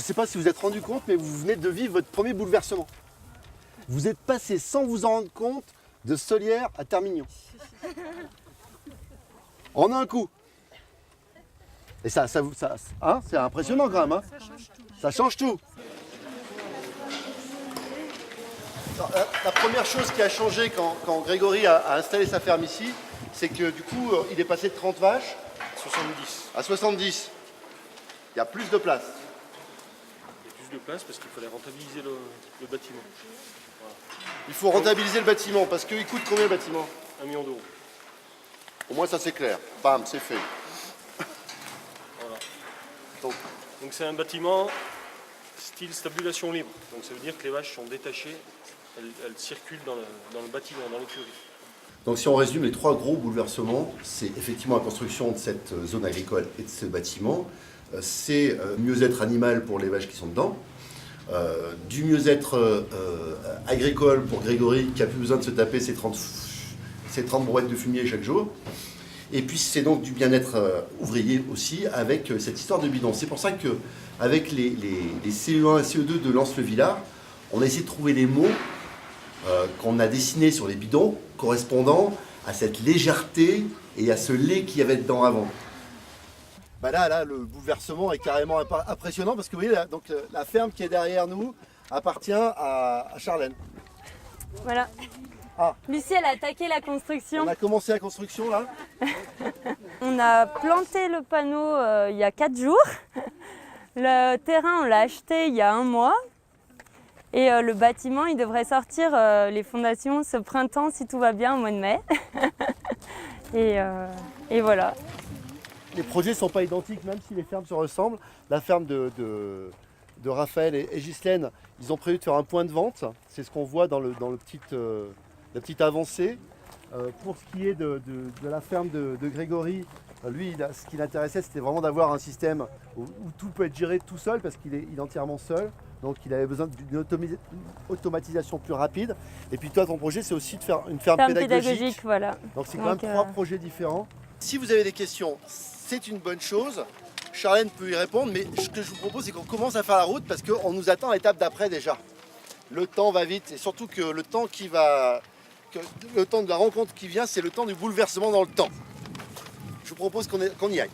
ne sais pas si vous vous êtes rendu compte, mais vous venez de vivre votre premier bouleversement. Vous êtes passé sans vous en rendre compte de Solière à Termignon. En un coup. Et ça hein, c'est impressionnant quand même. Hein. Ça change tout. Alors, la première chose qui a changé quand Grégory a installé sa ferme ici, c'est que du coup, il est passé de 30 vaches 70. à 70. Il y a plus de place. Il y a plus de place parce qu'il fallait rentabiliser le bâtiment. Voilà. Il faut rentabiliser le bâtiment parce qu'il coûte combien le bâtiment? 1 million d'euros. Au moins ça c'est clair. Bam, c'est fait. Voilà. Donc, Donc c'est un bâtiment style stabulation libre. Donc ça veut dire que les vaches sont détachées, elles circulent dans le bâtiment, dans l'écurie. Donc si on résume les trois gros bouleversements, c'est effectivement la construction de cette zone agricole et de ce bâtiment. C'est mieux-être animal pour les vaches qui sont dedans. Du mieux-être agricole pour Grégory qui a plus besoin de se taper ses 30 brouettes de fumier chaque jour. Et puis c'est donc du bien-être ouvrier aussi avec cette histoire de bidon. C'est pour ça qu'avec les CE1 et CE2 de Lens-le-Villard, on a essayé de trouver les mots qu'on a dessinés sur les bidons correspondant à cette légèreté et à ce lait qu'il y avait dedans avant. Bah là, le bouleversement est carrément impressionnant parce que vous voyez, donc, la ferme qui est derrière nous appartient à Charlène. Voilà. Ah. Lucie, elle a attaqué la construction. On a commencé la construction là. On a planté le panneau il y a 4 jours. Le terrain, on l'a acheté il y a 1 mois. Et le bâtiment, il devrait sortir les fondations ce printemps si tout va bien au mois de mai. et voilà. Les projets ne sont pas identiques, même si les fermes se ressemblent. La ferme de Raphaël et Ghislaine, ils ont prévu de faire un point de vente. C'est ce qu'on voit dans la petite avancée. Pour ce qui est de la ferme de Grégory, lui, ce qui l'intéressait, c'était vraiment d'avoir un système où tout peut être géré tout seul, parce qu'il est entièrement seul. Donc il avait besoin d'une automatisation plus rapide. Et puis toi, ton projet, c'est aussi de faire une ferme pédagogique. Voilà. Donc c'est quand même 3 projets différents. Si vous avez des questions, c'est une bonne chose. Charlène peut y répondre, mais ce que je vous propose, c'est qu'on commence à faire la route parce qu'on nous attend à l'étape d'après déjà. Le temps va vite et surtout que le temps de la rencontre qui vient, c'est le temps du bouleversement dans le temps. Je vous propose qu'on y aille.